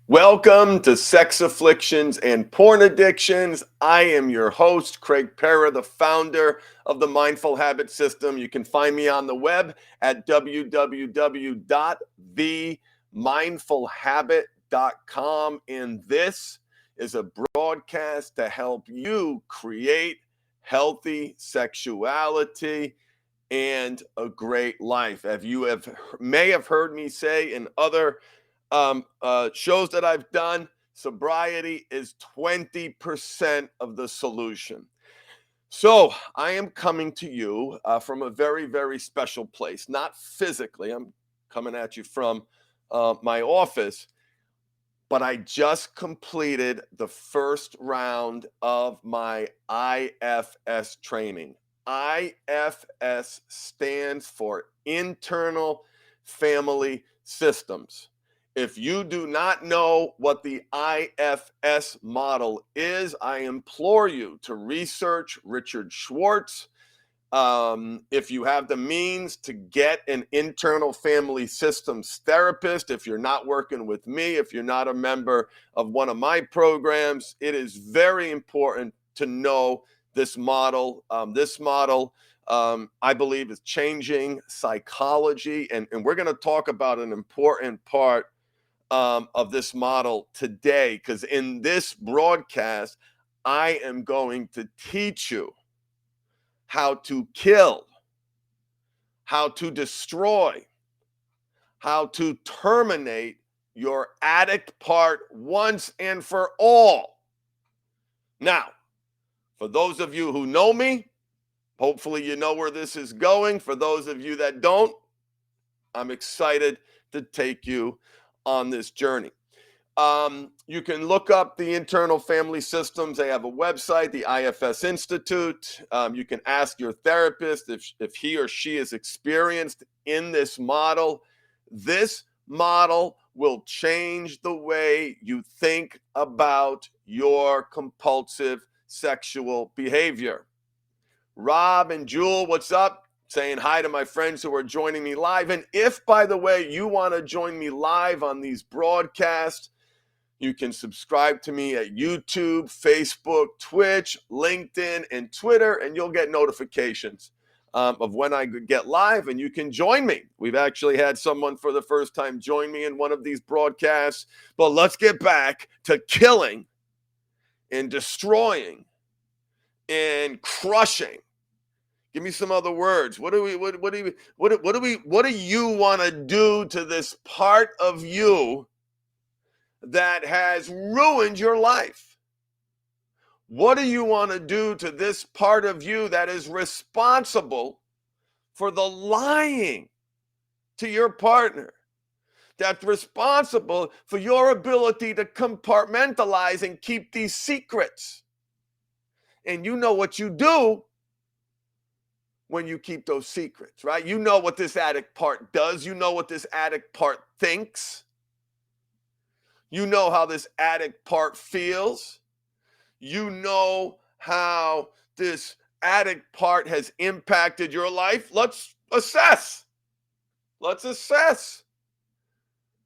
Welcome to Sex Afflictions and Porn Addictions. I am your host, Craig Pera, the founder of the Mindful Habit System. You can find me on the web at www.themindfulhabit.com. And this is a broadcast to help you create healthy sexuality and a great life. As you may have heard me say in other shows that I've done, sobriety is 20% of the solution. So I am coming to you from a very, very special place, not physically. I'm coming at you from my office, but I just completed the first round of my IFS training. IFS stands for Internal Family Systems. If you do not know what the IFS model is, I implore you to research Richard Schwartz. If you have the means to get an internal family systems therapist, if you're not working with me, if you're not a member of one of my programs, it is very important to know this model. I believe, is changing psychology, and we're going to talk about an important part of this model today, because in this broadcast, I am going to teach you how to kill, how to destroy, how to terminate your addict part once and for all. Now, for those of you who know me, hopefully you know where this is going. For those of you that don't, I'm excited to take you on this journey. You can look up the internal family systems. They have a website, the IFS Institute. You can ask your therapist if he or she is experienced in this model. This model will change the way you think about your compulsive sexual behavior. Rob and Jewel, what's up? Saying hi to my friends who are joining me live. And if, by the way, you want to join me live on these broadcasts, you can subscribe to me at YouTube, Facebook, Twitch, LinkedIn, and Twitter, and you'll get notifications of when I get live, and you can join me. We've actually had someone for the first time join me in one of these broadcasts. But let's get back to killing and destroying and crushing. Give me some other words. What do you want to do to this part of you that has ruined your life? What do you want to do to this part of you that is responsible for the lying to your partner? That's responsible for your ability to compartmentalize and keep these secrets. And you know what you do when you keep those secrets, right? You know what this addict part does. You know what this addict part thinks. You know how this addict part feels. You know how this addict part has impacted your life. Let's assess.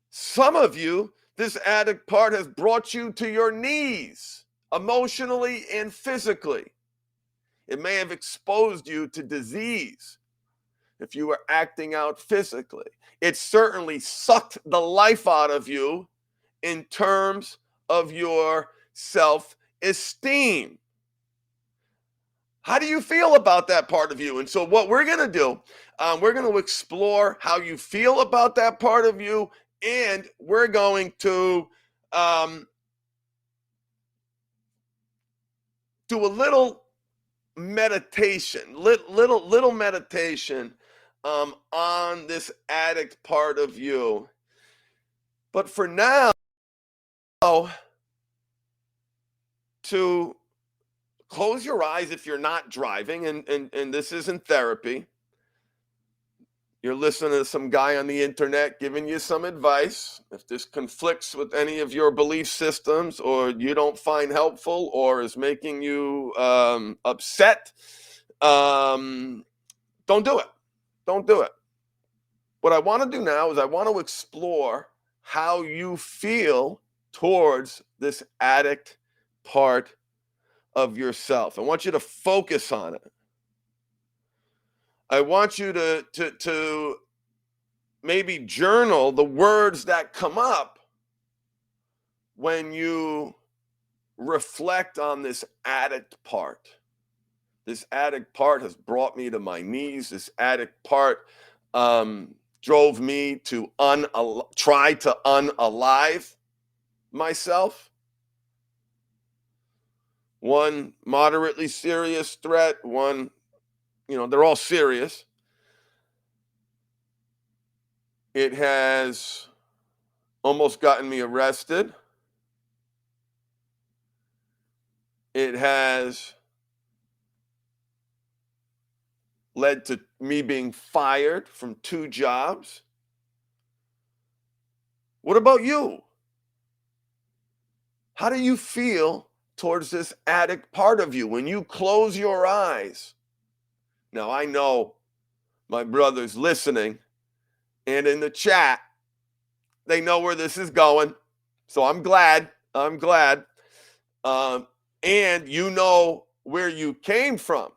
Some of you, this addict part has brought you to your knees, emotionally and physically. It may have exposed you to disease if you were acting out physically. It certainly sucked the life out of you in terms of your self-esteem. How do you feel about that part of you? And so what we're going to do, we're going to explore how you feel about that part of you, and we're going to do a little meditation, little meditation on this addict part of you. But for now, to close your eyes if you're not driving, and this isn't therapy. You're listening to some guy on the internet giving you some advice. If this conflicts with any of your belief systems, or you don't find helpful, or is making you upset, don't do it. Don't do it. What I want to do now is I want to explore how you feel towards this addict part of yourself. I want you to focus on it. I want you to maybe journal the words that come up when you reflect on this addict part. This addict part has brought me to my knees. This addict part drove me to try to unalive myself. One moderately serious threat, one, they're all serious. It has almost gotten me arrested. It has led to me being fired from 2 jobs. What about you? How do you feel towards this addict part of you when you close your eyes? Now, I know my brother's listening, and in the chat, they know where this is going. So I'm glad. And you know where you came from.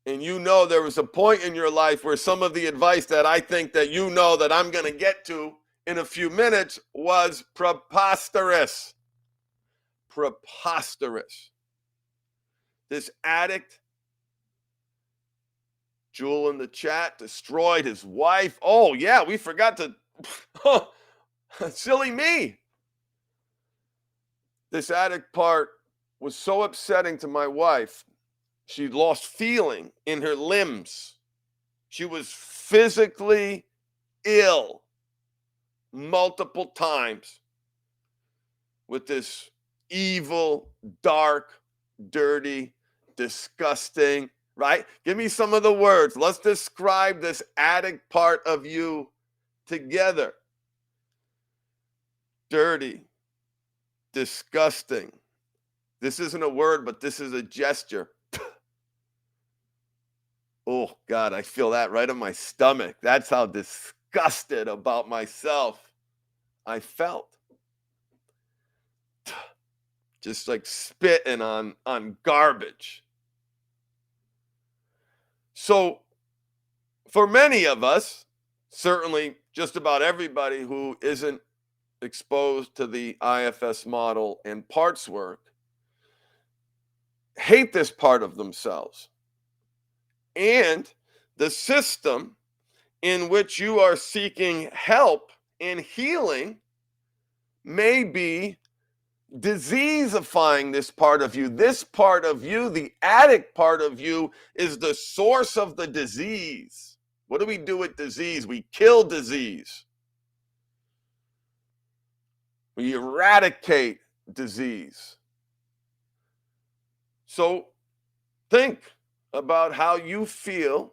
And you know there was a point in your life where some of the advice that I think that that I'm going to get to in a few minutes was preposterous. Preposterous. This addict, Jewel in the chat, destroyed his wife. Oh, yeah, we forgot to. Silly me. This addict part was so upsetting to my wife. She lost feeling in her limbs. She was physically ill multiple times with this evil, dark, dirty, disgusting, right? Give me some of the words. Let's describe this addict part of you together. Dirty, disgusting. This isn't a word, but this is a gesture. Oh, God, I feel that right in my stomach. That's how disgusted about myself I felt. Just like spitting on garbage. So for many of us, certainly just about everybody who isn't exposed to the IFS model and parts work, hate this part of themselves. And the system in which you are seeking help and healing may be diseasifying this part of you. This part of you, the addict part of you, is the source of the disease. What do we do with disease? We kill disease. We eradicate disease. So think about how you feel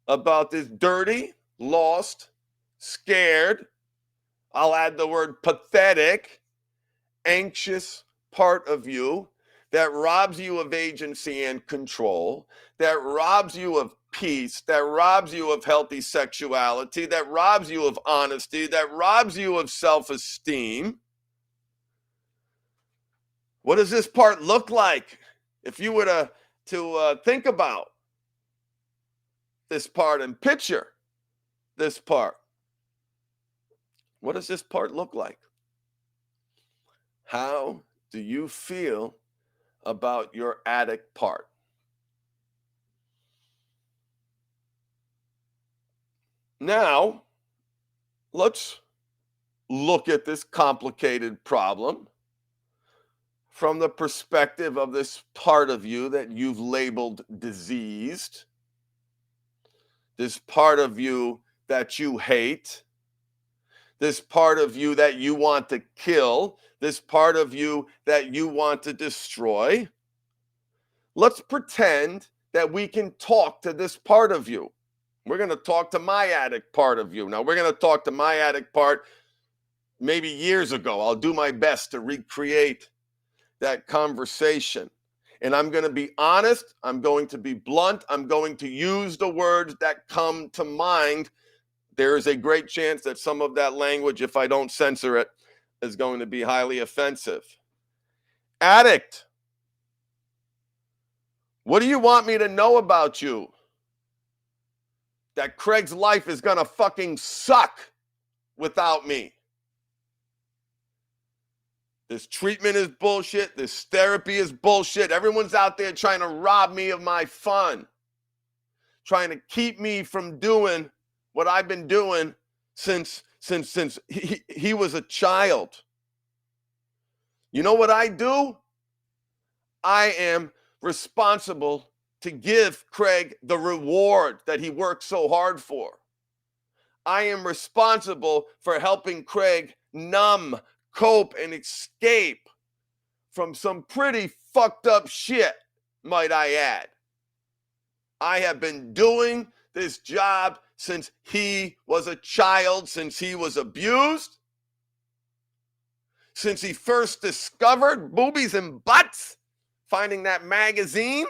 about this dirty, lost, scared, I'll add the word pathetic, anxious part of you that robs you of agency and control, that robs you of peace, that robs you of healthy sexuality, that robs you of honesty, that robs you of self-esteem. What does this part look like? If you were to think about this part and picture this part, what does this part look like? How do you feel about your addict part? Now, let's look at this complicated problem from the perspective of this part of you that you've labeled diseased, this part of you that you hate, this part of you that you want to kill, this part of you that you want to destroy. Let's pretend that we can talk to this part of you. We're going to talk to my addict part of you. Now, we're going to talk to my addict part maybe years ago. I'll do my best to recreate that conversation. And I'm going to be honest. I'm going to be blunt. I'm going to use the words that come to mind there is a great chance that some of that language, if I don't censor it, is going to be highly offensive. Addict, what do you want me to know about you? That Craig's life is gonna fucking suck without me. This treatment is bullshit. This therapy is bullshit. Everyone's out there trying to rob me of my fun, trying to keep me from doing what I've been doing since he was a child. You know what I do? I am responsible to give Craig the reward that he worked so hard for. I am responsible for helping Craig numb, cope, and escape from some pretty fucked up shit, might I add. I have been doing this job since he was a child, since he was abused, since he first discovered boobies and butts, finding that magazine.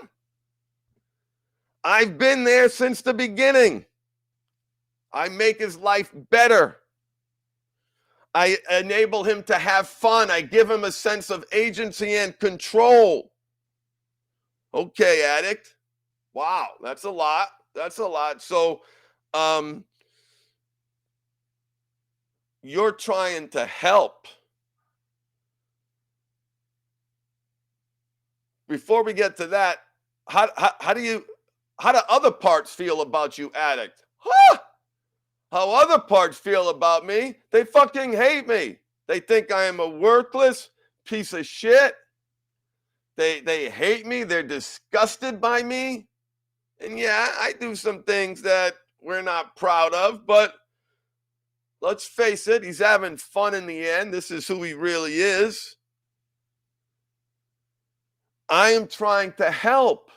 I've been there since the beginning. I make his life better. I enable him to have fun. I give him a sense of agency and control. Okay, addict. Wow, that's a lot. That's a lot. So, you're trying to help. Before we get to that, how do other parts feel about you, addict? Huh? How other parts feel about me? They fucking hate me. They think I am a worthless piece of shit. They hate me. They're disgusted by me. And yeah, I do some things that we're not proud of, but let's face it, he's having fun in the end. This is who he really is. I am trying to help.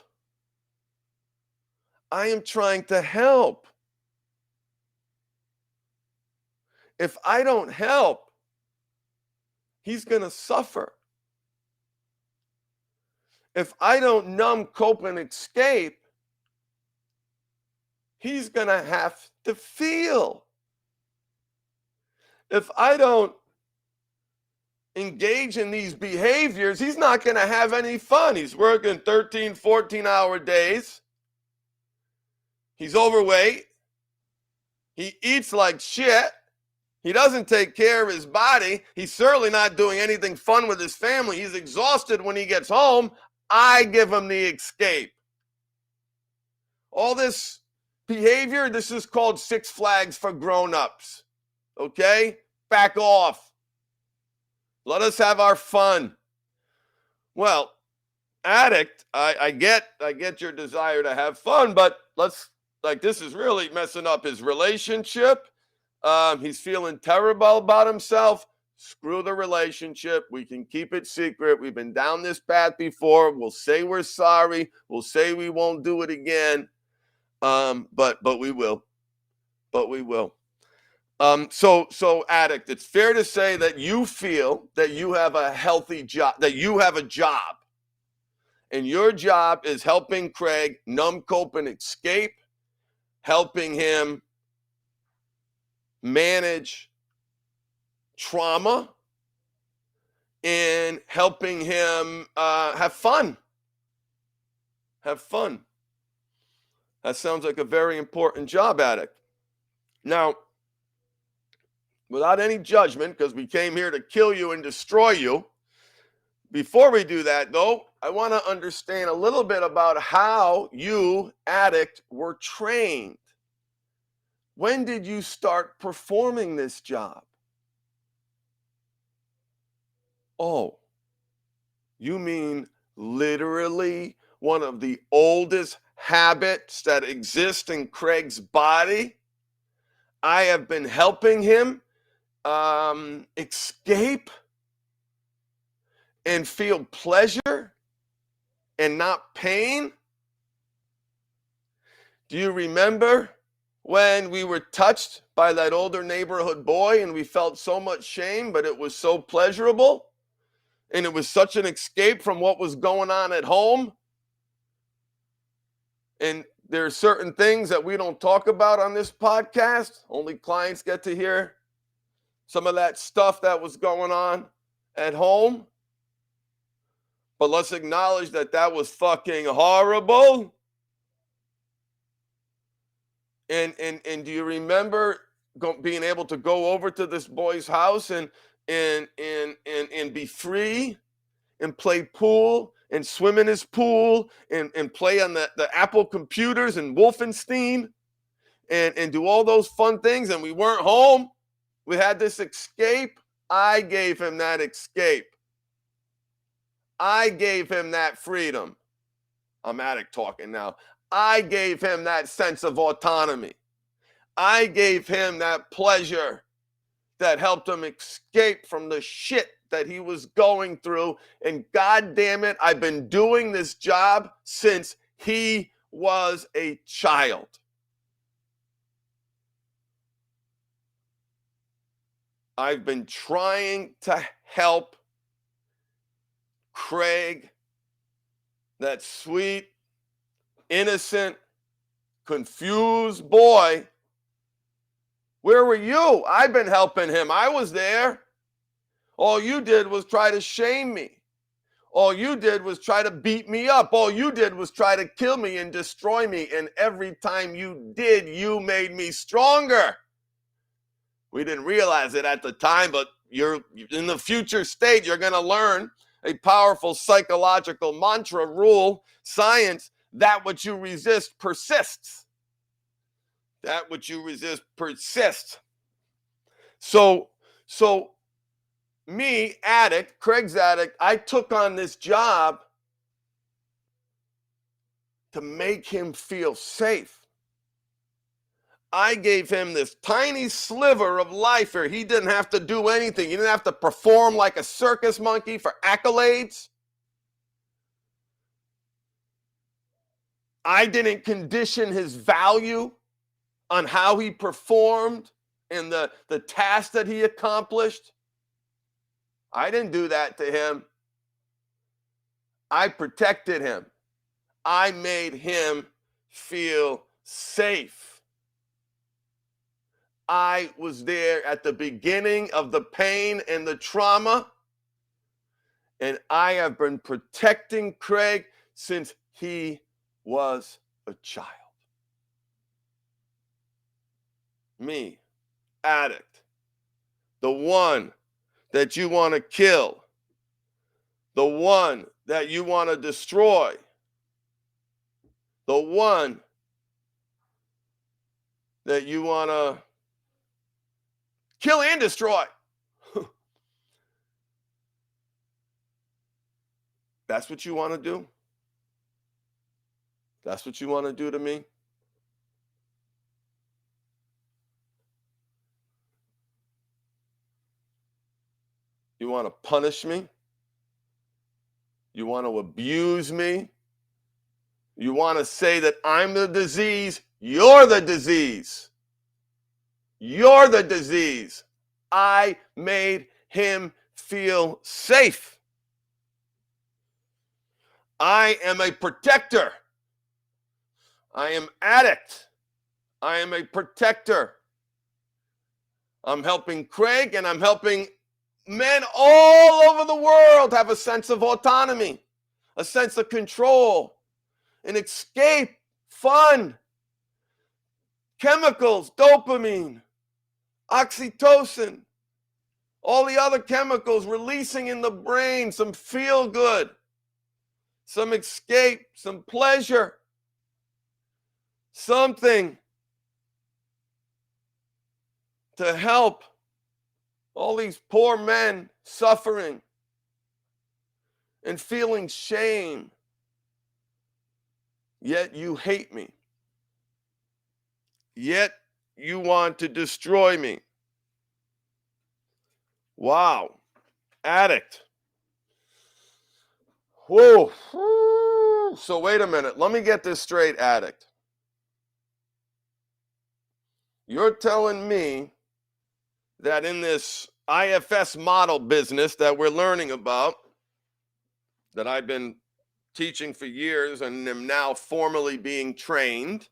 I am trying to help. If I don't help, he's going to suffer. If I don't numb, cope, and escape, he's going to have to feel. If I don't engage in these behaviors, he's not going to have any fun. He's working 13, 14-hour days. He's overweight. He eats like shit. He doesn't take care of his body. He's certainly not doing anything fun with his family. He's exhausted when he gets home. I give him the escape. All this behavior, this is called Six Flags for grown-ups. Okay? Back off. Let us have our fun. Well, addict, I get your desire to have fun, but this is really messing up his relationship. He's feeling terrible about himself. Screw the relationship. We can keep it secret. We've been down this path before. We'll say we're sorry. We'll say we won't do it again. But we will. But we will. So addict, it's fair to say that you feel that you have a healthy job, that you have a job. And your job is helping Craig numb, cope, and escape, helping him manage trauma, and helping him have fun. Have fun. That sounds like a very important job, addict. Now, without any judgment, because we came here to kill you and destroy you, before we do that, though, I want to understand a little bit about how you, addict, were trained. When did you start performing this job? Oh, you mean literally one of the oldest habits that exist in Craig's body? I have been helping him escape and feel pleasure and not pain. Do you remember when we were touched by that older neighborhood boy and we felt so much shame, but it was so pleasurable? And it was such an escape from what was going on at home. And There are certain things that we don't talk about on this podcast. Only clients get to hear some of that stuff that was going on at home. But let's acknowledge that that was fucking horrible. And do you remember being able to go over to this boy's house and be free and play pool and swim in his pool and play on the Apple computers and Wolfenstein and do all those fun things, and we weren't home? We had this escape. I gave him that escape. I gave him that freedom. I'm addict talking now. I gave him that sense of autonomy. I gave him that pleasure that helped him escape from the shit that he was going through. And God damn it, I've been doing this job since he was a child. I've been trying to help Craig, that sweet, innocent, confused boy. Where were you? I've been helping him. I was there. All you did was try to shame me. All you did was try to beat me up. All you did was try to kill me and destroy me. And every time you did, you made me stronger. We didn't realize it at the time, but you're in the future state, you're going to learn a powerful psychological mantra, rule, science: that which you resist persists. That which you resist persists. So me, addict, Craig's addict, I took on this job to make him feel safe. I gave him this tiny sliver of life where he didn't have to do anything. He didn't have to perform like a circus monkey for accolades. I didn't condition his value on how he performed and the task that he accomplished. I didn't do that to him. I protected him. I made him feel safe. I was there at the beginning of the pain and the trauma, and I have been protecting Craig since he was a child. Me, addict, the one that you want to kill, the one that you want to destroy, the one that you want to kill and destroy. That's what you want to do? That's what you want to do to me? You want to punish me? You want to abuse me? You want to say that I'm the disease? You're the disease. You're the disease. I made him feel safe. I am a protector. I am addict. I am a protector. I'm helping Craig, and I'm helping men all over the world have a sense of autonomy, a sense of control, an escape, fun, chemicals, dopamine, oxytocin, all the other chemicals releasing in the brain, some feel good, some escape, some pleasure, something to help all these poor men suffering and feeling shame. Yet you hate me. Yet you want to destroy me. Wow. Addict. Whoa. So wait a minute. Let me get this straight, addict. You're telling me that in this IFS model business that we're learning about, that I've been teaching for years and am now formally being trained.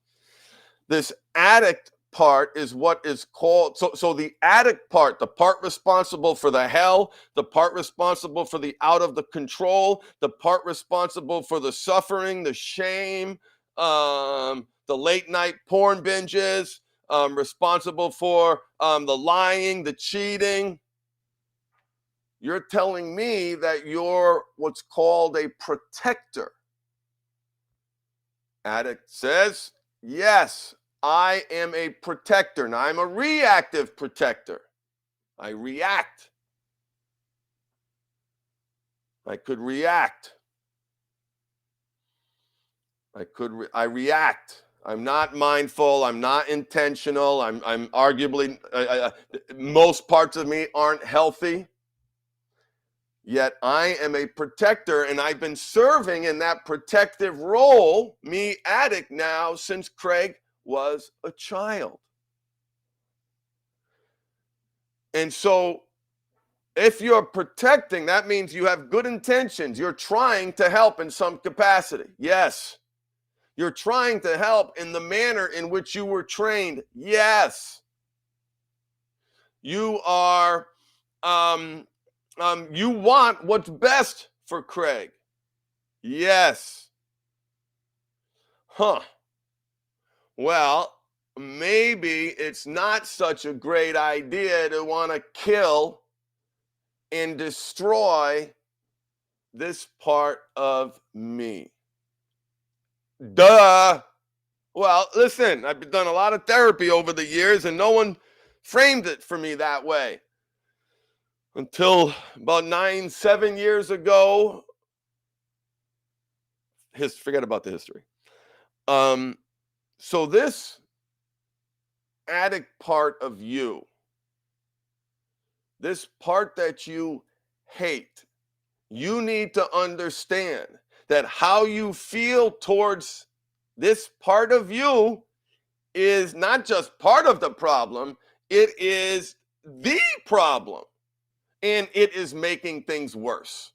This addict part is what is called, so the addict part, the part responsible for the hell, the part responsible for the out of the control, the part responsible for the suffering, the shame, the late night porn binges, responsible for the lying, the cheating. You're telling me that you're what's called a protector. Addict says, yes, I am a protector. Now, I'm a reactive protector. I react. I could react. I react. I'm not mindful. I'm not intentional. I'm arguably, most parts of me aren't healthy. Yet I am a protector, and I've been serving in that protective role, me addict, now since Craig was a child. And so if you're protecting, that means you have good intentions. You're trying to help in some capacity. Yes. You're trying to help in the manner in which you were trained. Yes. You are, you want what's best for Craig. Yes. Huh. Well, maybe it's not such a great idea to want to kill and destroy this part of me. Duh. Well, listen, I've done a lot of therapy over the years, and no one framed it for me that way. Until about 7 years ago, forget about the history. So this addict part of you, this part that you hate, you need to understand that how you feel towards this part of you is not just part of the problem, it is the problem. And it is making things worse.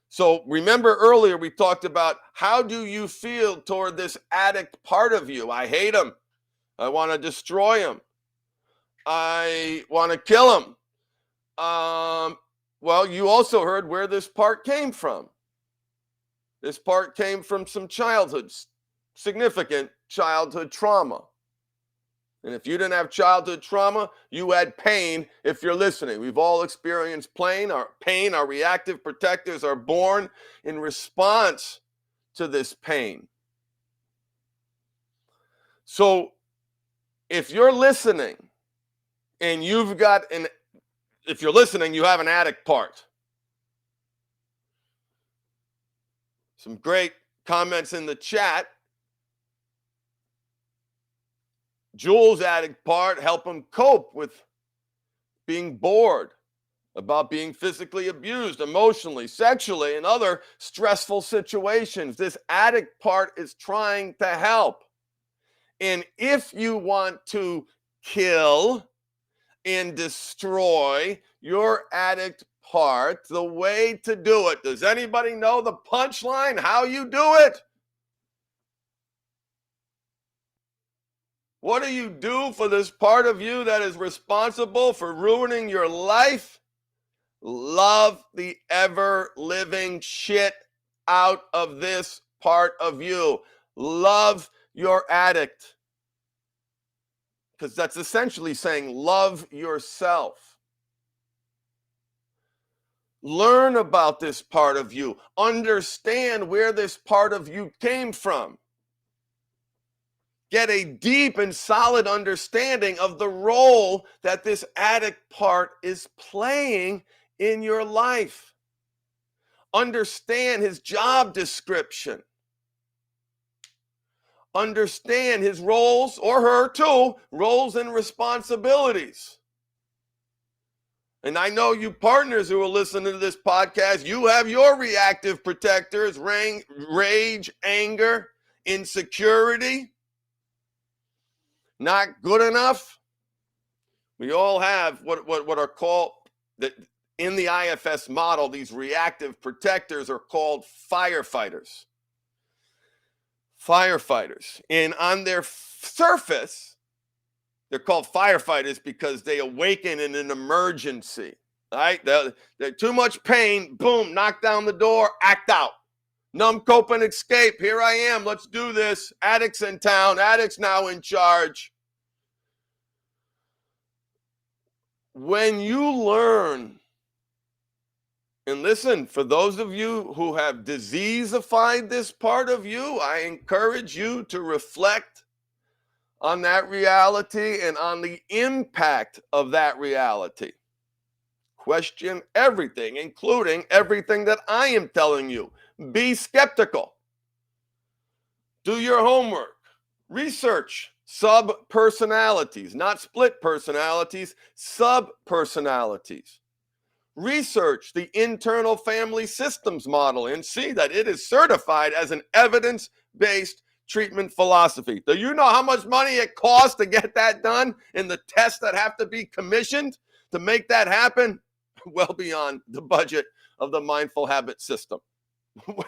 So remember earlier we talked about how do you feel toward this addict part of you? I hate him. I want to destroy him. I want to kill him. Well, you also heard where this part came from. This part came from some significant childhood trauma. And if you didn't have childhood trauma, you had pain if you're listening. We've all experienced pain. Our reactive protectors are born in response to this pain. So if you're listening and if you're listening, you have an addict part. Some great comments in the chat. Jules' addict part, help him cope with being bored, about being physically abused, emotionally, sexually, and other stressful situations. This addict part is trying to help. And if you want to kill and destroy your addict part, the way to do it, does anybody know the punchline? How you do it? What do you do for this part of you that is responsible for ruining your life? Love the ever-living shit out of this part of you. Love your addict. Because that's essentially saying love yourself. Learn about this part of you. Understand where this part of you came from. Get a deep and solid understanding of the role that this addict part is playing in your life. Understand his job description. Understand his roles, or her too, roles and responsibilities. And I know you partners who are listening to this podcast, you have your reactive protectors, rage, anger, insecurity. Not good enough. We all have what are called, in the IFS model, these reactive protectors are called firefighters. Firefighters. And on their surface, they're called firefighters because they awaken in an emergency. Right? They're too much pain, boom, knock down the door, act out. Numb, cope, and escape. Here I am. Let's do this. Addicts in town. Addicts now in charge. When you learn, and listen, for those of you who have diseasified this part of you, I encourage you to reflect on that reality and on the impact of that reality. Question everything, including everything that I am telling you. Be skeptical. Do your homework. Research sub-personalities, not split personalities, sub-personalities. Research the internal family systems model and see that it is certified as an evidence-based treatment philosophy. Do you know how much money it costs to get that done and the tests that have to be commissioned to make that happen? Well beyond the budget of the mindful habit system.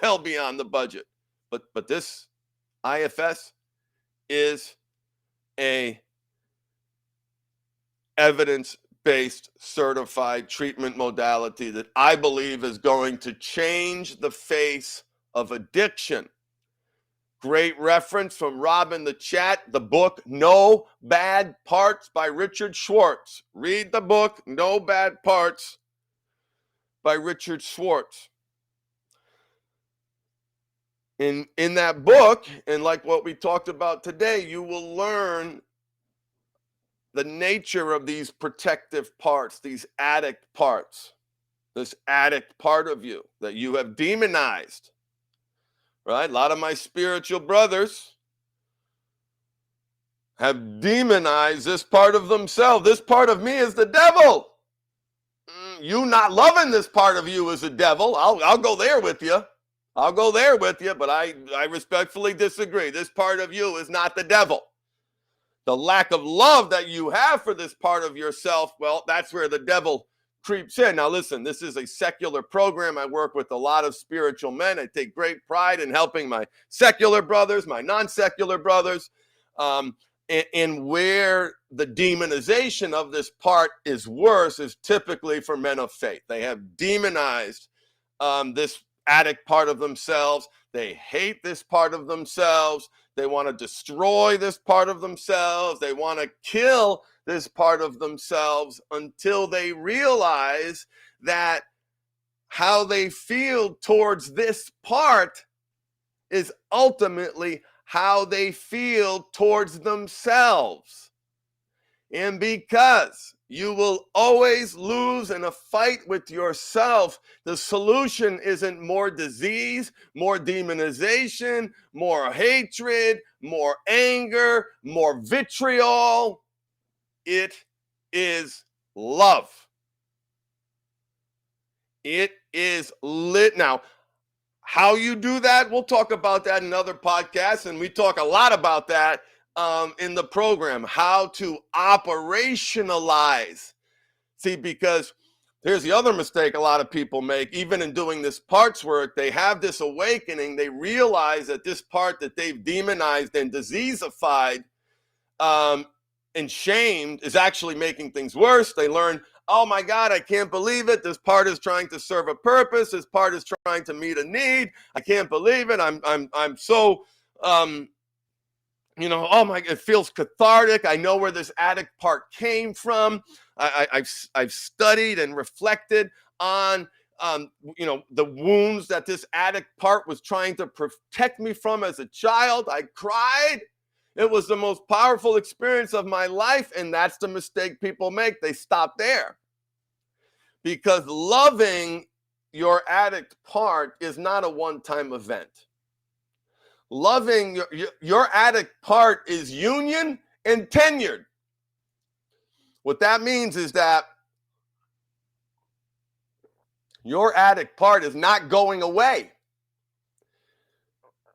Well beyond the budget. But this IFS is a evidence-based certified treatment modality that I believe is going to change the face of addiction. Great reference from Rob in the chat, the book No Bad Parts by Richard Schwartz. Read the book No Bad Parts by Richard Schwartz. In that book, and like what we talked about today, you will learn the nature of these protective parts, these addict parts, this addict part of you that you have demonized, right? A lot of my spiritual brothers have demonized this part of themselves. This part of me is the devil. You not loving this part of you is the devil. I'll go there with you. I'll go there with you, but I respectfully disagree. This part of you is not the devil. The lack of love that you have for this part of yourself, well, that's where the devil creeps in. Now, listen, this is a secular program. I work with a lot of spiritual men. I take great pride in helping my secular brothers, my non-secular brothers, and where the demonization of this part is worse is typically for men of faith. They have demonized this addict part of themselves. They hate this part of themselves. They want to destroy this part of themselves. They want to kill this part of themselves until they realize that how they feel towards this part is ultimately how they feel towards themselves. And because you will always lose in a fight with yourself, the solution isn't more disease, more demonization, more hatred, more anger, more vitriol. It is love. It is lit. Now, how you do that, we'll talk about that in other podcasts, and we talk a lot about that in the program, how to operationalize. See, because here's the other mistake a lot of people make, even in doing this parts work, they have this awakening, they realize that this part that they've demonized and diseasified and shamed is actually making things worse. They learn, oh my God, I can't believe it. This part is trying to serve a purpose. This part is trying to meet a need. I can't believe it. I'm so oh my, it feels cathartic. I know where this addict part came from. I've studied and reflected on, the wounds that this addict part was trying to protect me from as a child. I cried. It was the most powerful experience of my life. And that's the mistake people make. They stop there. Because loving your addict part is not a one-time event. Loving your addict part is union and tenured. What that means is that your addict part is not going away.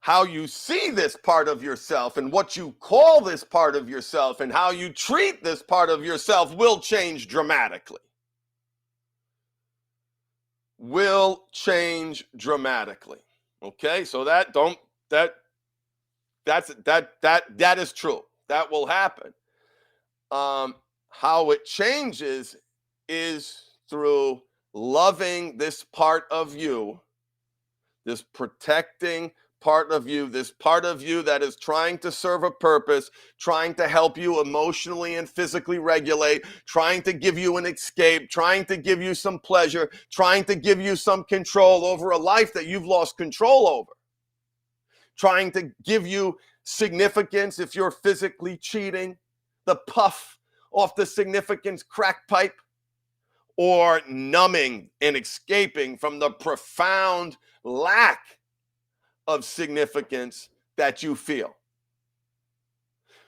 How you see this part of yourself and what you call this part of yourself and how you treat this part of yourself will change dramatically. will change dramatically. Okay, so that is true. That will happen. How it changes is through loving this part of you, this protecting part of you, this part of you that is trying to serve a purpose, trying to help you emotionally and physically regulate, trying to give you an escape, trying to give you some pleasure, trying to give you some control over a life that you've lost control over, trying to give you significance if you're physically cheating, the puff off the significance crack pipe, or numbing and escaping from the profound lack of significance that you feel.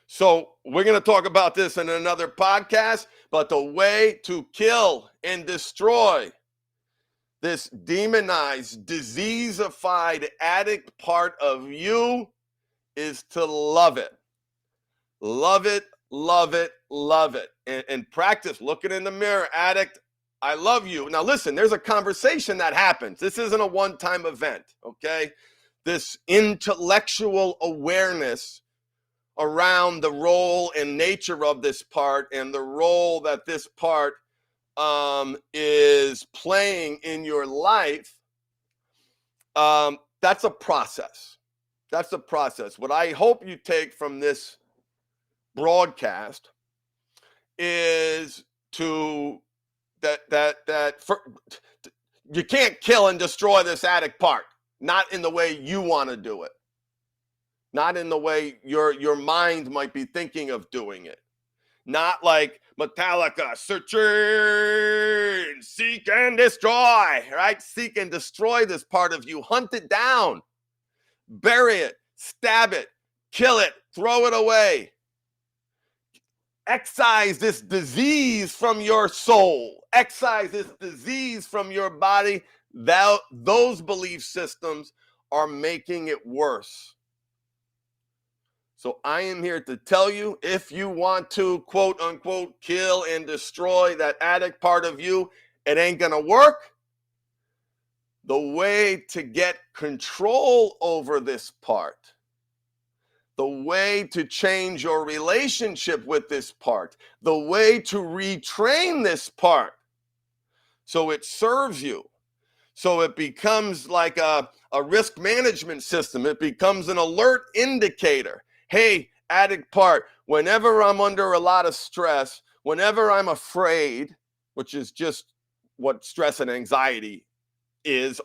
So we're going to talk about this in another podcast, but the way to kill and destroy this demonized, diseasified addict part of you is to love it. Love it, love it, love it. And practice looking in the mirror, addict, I love you. Now listen, there's a conversation that happens. This isn't a one-time event, okay? This intellectual awareness around the role and nature of this part and the role that this part is playing in your life, that's a process. That's a process. What I hope you take from this broadcast is you can't kill and destroy this addict part, not in the way you want to do it, not in the way your mind might be thinking of doing it, not like Metallica, search, seek and destroy, right? Seek and destroy this part of you, hunt it down, bury it, stab it, kill it, throw it away. Excise this disease from your soul. Excise this disease from your body. Those belief systems are making it worse. So I am here to tell you, if you want to, quote unquote, kill and destroy that addict part of you, it ain't gonna work. The way to get control over this part, the way to change your relationship with this part, the way to retrain this part so it serves you, so it becomes like a risk management system. It becomes an alert indicator. Hey, addict part, whenever I'm under a lot of stress, whenever I'm afraid, which is just what stress and anxiety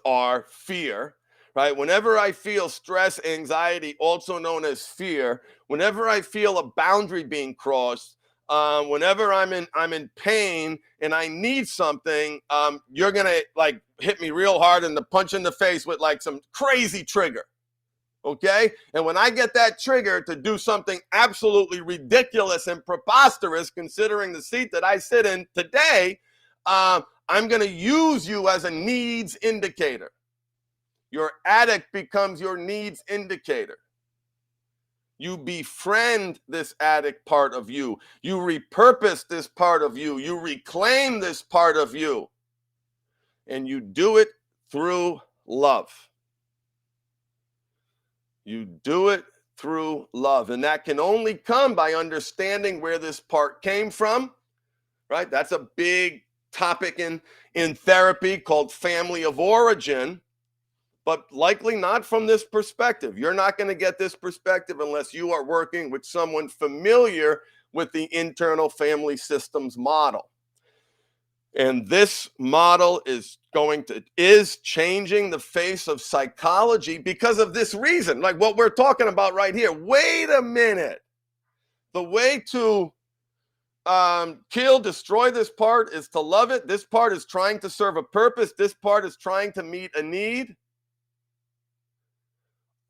are fear, right? Whenever I feel stress, anxiety, also known as fear, whenever I feel a boundary being crossed, whenever I'm in pain and I need something, you're gonna like hit me real hard and the punch in the face with like some crazy trigger, okay? And when I get that trigger to do something absolutely ridiculous and preposterous, considering the seat that I sit in today, I'm gonna use you as a needs indicator. Your addict becomes your needs indicator. You befriend this addict part of you. You repurpose this part of you. You reclaim this part of you. And you do it through love. You do it through love. And that can only come by understanding where this part came from, right? That's a big topic in therapy called family of origin. But likely not from this perspective. You're not going to get this perspective unless you are working with someone familiar with the internal family systems model. And this model is changing the face of psychology because of this reason, like what we're talking about right here. Wait a minute. The way to kill, destroy this part is to love it. This part is trying to serve a purpose. This part is trying to meet a need.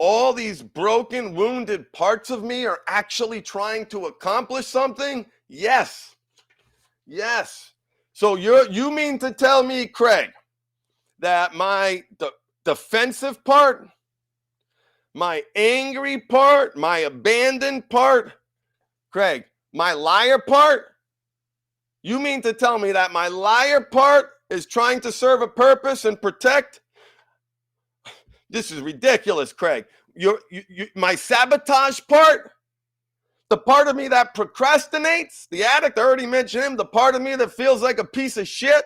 All these broken, wounded parts of me are actually trying to accomplish something? Yes. Yes. So you mean to tell me, Craig, that my defensive part, my angry part, my abandoned part, Craig, my liar part, you mean to tell me that my liar part is trying to serve a purpose and protect. This is ridiculous, Craig. My sabotage part, the part of me that procrastinates, the addict, I already mentioned him, the part of me that feels like a piece of shit,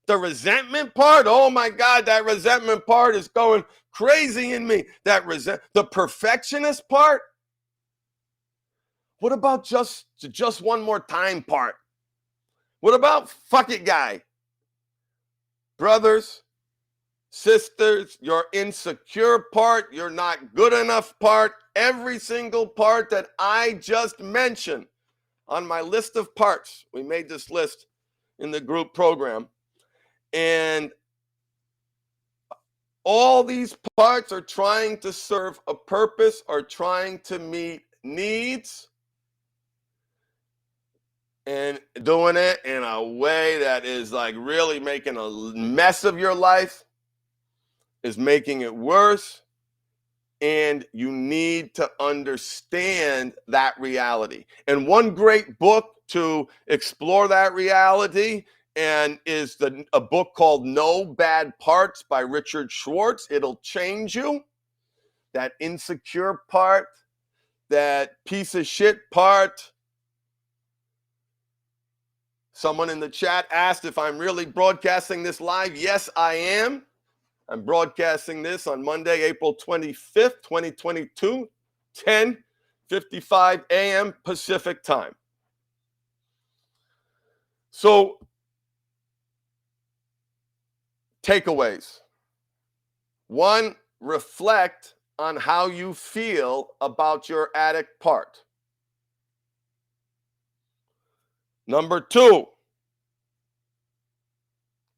the resentment part, oh my God, that resentment part is going crazy in me. The perfectionist part. What about just one more time part? What about fuck it guy? Brothers, sisters, your insecure part, you're not good enough part, every single part that I just mentioned on my list of parts. We made this list in the group program. And all these parts are trying to serve a purpose, are trying to meet needs, and doing it in a way that is like really making a mess of your life, is making it worse. And you need to understand that reality. And one great book to explore that reality and is a book called No Bad Parts by Richard Schwartz. It'll change you. That insecure part, that piece of shit part. Someone in the chat asked if I'm really broadcasting this live. Yes, I am. I'm broadcasting this on Monday, April 25th, 2022, 10:55 a.m. Pacific time. So, takeaways. 1, reflect on how you feel about your addict part. Number 2,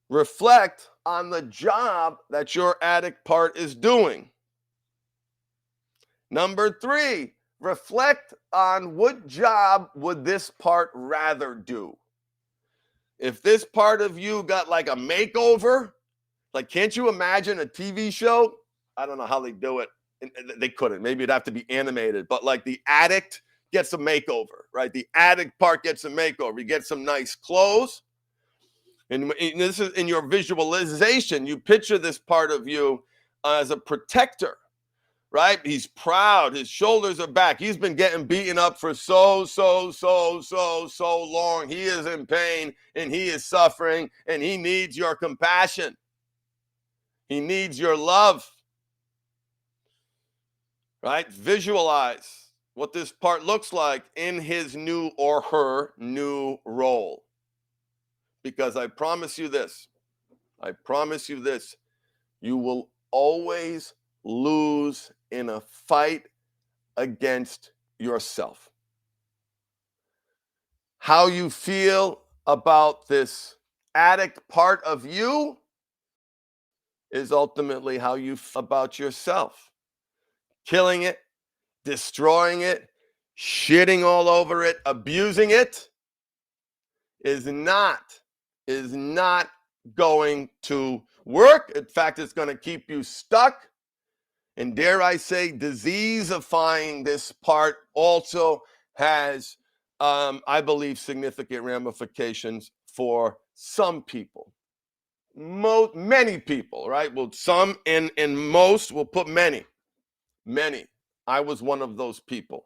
reflect on the job that your addict part is doing. Number 3, reflect on what job would this part rather do. If this part of you got like a makeover, like can't you imagine a TV show? I don't know how they do it. They couldn't. Maybe it'd have to be animated, but like the addict gets a makeover, right? The addict part gets a makeover. You get some nice clothes. And this is in your visualization. You picture this part of you as a protector, right? He's proud. His shoulders are back. He's been getting beaten up for so long. He is in pain and he is suffering and he needs your compassion. He needs your love, right? Visualize what this part looks like in his new or her new role. Because I promise you this, you will always lose in a fight against yourself. How you feel about this addict part of you is ultimately how you feel about yourself. Killing it, destroying it, shitting all over it, abusing it is not going to work. In fact, it's going to keep you stuck. And dare I say, diseaseifying this part also has, I believe, significant ramifications for some people. Many people, right? Well, some and most will put many. I was one of those people.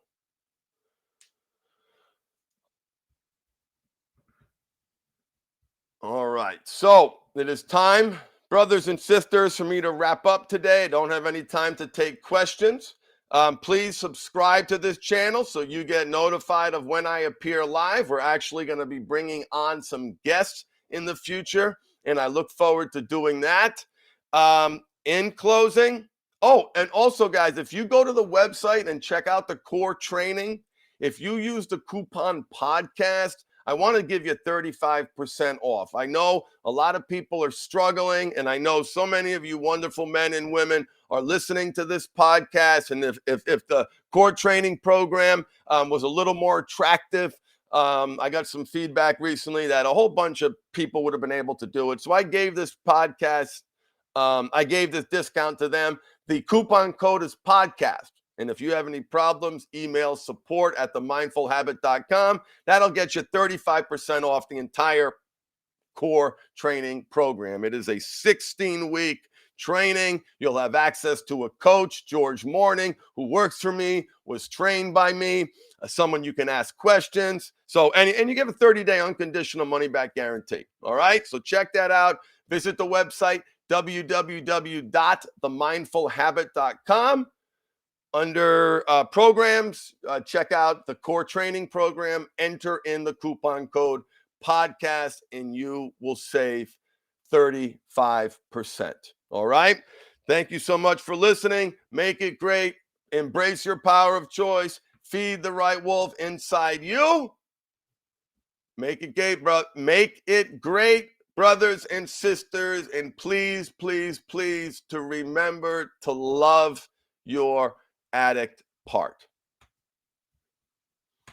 All right. So it is time, brothers and sisters, for me to wrap up today. I don't have any time to take questions. Please subscribe to this channel so you get notified of when I appear live. We're actually going to be bringing on some guests in the future, and I look forward to doing that. In closing, and also, guys, if you go to the website and check out the core training, if you use the coupon podcast, I want to give you 35% off. I know a lot of people are struggling, and I know so many of you wonderful men and women are listening to this podcast. And if the core training program was a little more attractive, I got some feedback recently that a whole bunch of people would have been able to do it. So I gave this podcast, I gave this discount to them. The coupon code is podcast. And if you have any problems, email support@themindfulhabit.com. That'll get you 35% off the entire core training program. It is a 16-week training. You'll have access to a coach, George Morning, who works for me, was trained by me, someone you can ask questions. So, and you get a 30-day unconditional money-back guarantee. All right, so check that out. Visit the website, www.themindfulhabit.com. Under programs, check out the core training program, enter in the coupon code podcast, and you will save 35%. All right. Thank you so much for listening. Make it great. Embrace your power of choice. Feed the right wolf inside you. Make it great, bro. Make it great, brothers and sisters. And please, please, please, to remember to love your addict part.